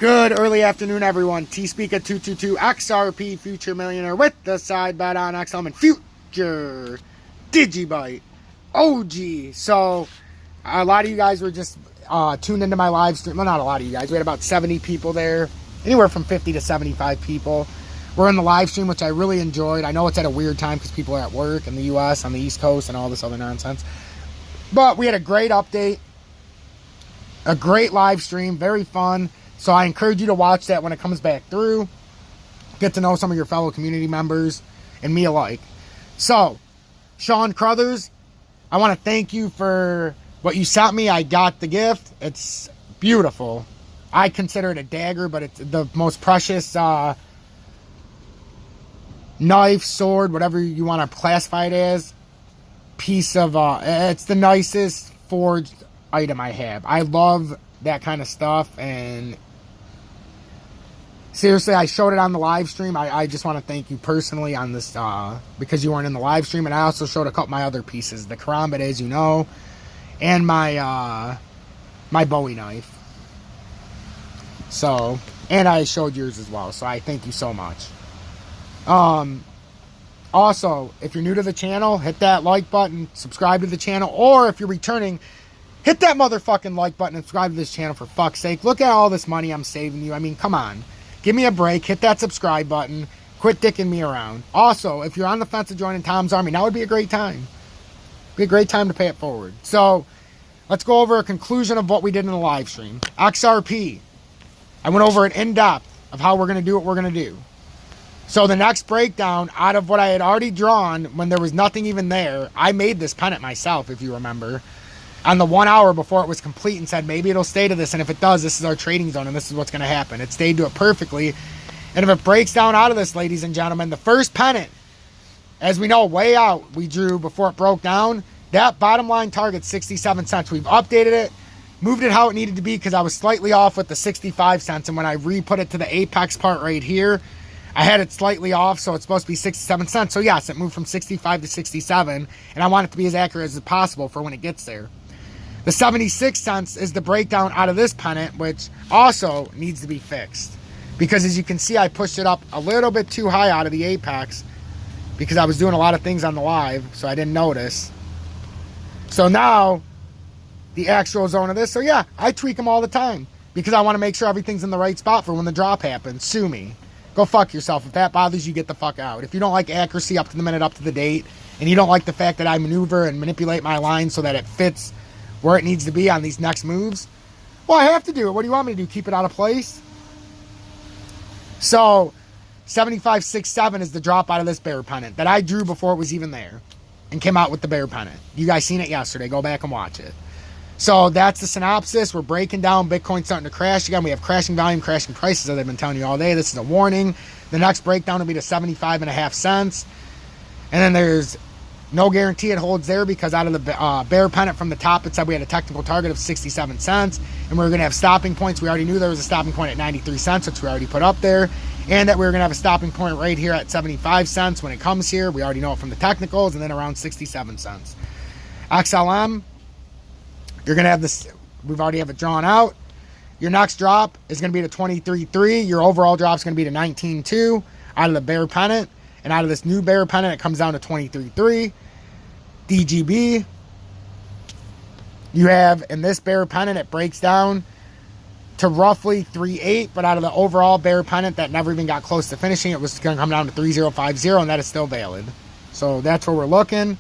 Good early afternoon, everyone. T-Speaker222 XRP Future Millionaire with the side bet on XLM and Future DigiByte OG. So, a lot of you guys were just tuned into my live stream. Well, not a lot of you guys. We had about 70 people there. Anywhere from 50 to 75 people. We're in the live stream, which I really enjoyed. I know it's at a weird time because people are at work in the U.S., on the East Coast, and all this other nonsense. But we had a great update. A great live stream. Very fun. So I encourage you to watch that when it comes back through. Get to know some of your fellow community members and me alike. So, Sean Crothers, I want to thank you for what you sent me. I got the gift. It's beautiful. I consider it a dagger, but it's the most precious knife, sword, whatever you want to classify it as. Piece of, it's the nicest forged item I have. I love that kind of stuff, and seriously, I showed it on the live stream. I just want to thank you personally on this, because you weren't in the live stream, and I also showed a couple of my other pieces, the karambit, as you know, and my my Bowie knife. So, and I showed yours as well, so I thank you so much. Also, if you're new to the channel, hit that like button, subscribe to the channel, or if you're returning, hit that motherfucking like button and subscribe to this channel, for fuck's sake. Look at all this money I'm saving you. I mean, come on. Give me a break. Hit that subscribe button. Quit dicking me around. Also, if you're on the fence of joining Tom's Army, now would be a great time. Be a great time to pay it forward. So, let's go over a conclusion of what we did in the live stream. XRP. I went over it in depth of how we're going to do what we're going to do. So, the next breakdown, out of what I had already drawn when there was nothing even there, I made this pennant myself, if you remember, on the 1 hour before it was complete, and said maybe it'll stay to this, and if it does, this is our trading zone and this is what's going to happen. It stayed to it perfectly, and if it breaks down out of this, ladies and gentlemen, the first pennant, as we know, way out, we drew before it broke down, that bottom line target 67 cents. We've updated it, moved it how it needed to be, because I was slightly off with the 65 cents, and when I re-put it to the apex part right here, I had it slightly off, so it's supposed to be 67 cents. So yes, it moved from 65 to 67, and I want it to be as accurate as possible for when it gets there. The 76 cents is the breakdown out of this pennant, which also needs to be fixed. Because as you can see, I pushed it up a little bit too high out of the apex, because I was doing a lot of things on the live, so I didn't notice. So now, the actual zone of this, so yeah, I tweak them all the time, because I want to make sure everything's in the right spot for when the drop happens. Sue me. Go fuck yourself. If that bothers you, get the fuck out. If you don't like accuracy up to the minute, up to the date, and you don't like the fact that I maneuver and manipulate my line so that it fits where it needs to be on these next moves, well, I have to do it. What do you want me to do? Keep it out of place? So, 75.67 is the drop out of this bear pennant that I drew before it was even there and came out with the bear pennant. You guys seen it yesterday. Go back and watch it. So, that's the synopsis. We're breaking down. Bitcoin starting to crash again. We have crashing volume, crashing prices, as I've been telling you all day. This is a warning. The next breakdown will be to 75.5 cents. And then there's no guarantee it holds there, because out of the bear pennant from the top, it said we had a technical target of 67 cents. And we were going to have stopping points. We already knew there was a stopping point at 93 cents, which we already put up there. And that we were going to have a stopping point right here at 75 cents when it comes here. We already know it from the technicals. And then around 67 cents. XLM, you're going to have this. We've already have it drawn out. Your next drop is going to be to 23.3. Your overall drop is going to be to 19.2 out of the bear pennant. And out of this new bear pennant, it comes down to 23.3. DGB. You have, in this bear pennant, it breaks down to roughly 3.8. But out of the overall bear pennant that never even got close to finishing, it was going to come down to 3.050. And that is still valid. So that's where we're looking.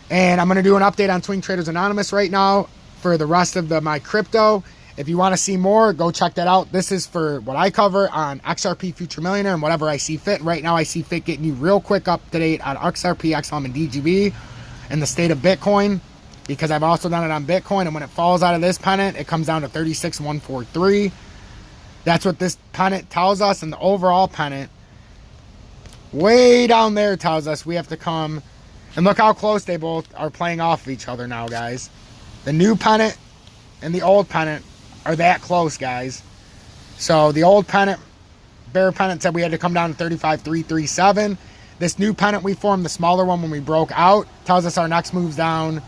And I'm going to do an update on Swing Traders Anonymous right now for the rest of my crypto. If you want to see more, go check that out. This is for what I cover on XRP Future Millionaire and whatever I see fit. Right now, I see fit getting you real quick up to date on XRP, XLM, and DGB and the state of Bitcoin, because I've also done it on Bitcoin. And when it falls out of this pennant, it comes down to 36,143. That's what this pennant tells us. And the overall pennant, way down there, tells us we have to come. And look how close they both are playing off of each other now, guys. The new pennant and the old pennant are that close, guys. So the old pennant, bear pennant, said we had to come down to 35,337. This new pennant we formed, the smaller one when we broke out, tells us our next move's down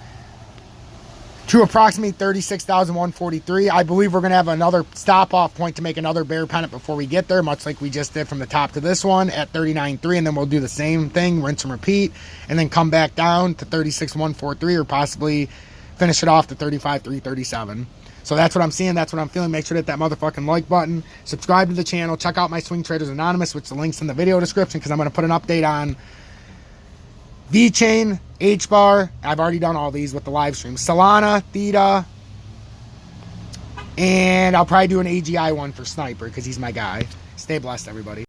to approximately 36,143. I believe we're going to have another stop off point to make another bear pennant before we get there, much like we just did from the top to this one at 39.3, and then we'll do the same thing, rinse and repeat, and then come back down to 36,143, or possibly finish it off to 35,337. So that's what I'm seeing. That's what I'm feeling. Make sure to hit that motherfucking like button. Subscribe to the channel. Check out my Swing Traders Anonymous, which the link's in the video description, because I'm going to put an update on V-Chain, H-Bar. I've already done all these with the live stream. Solana, Theta, and I'll probably do an AGI one for Sniper because he's my guy. Stay blessed, everybody.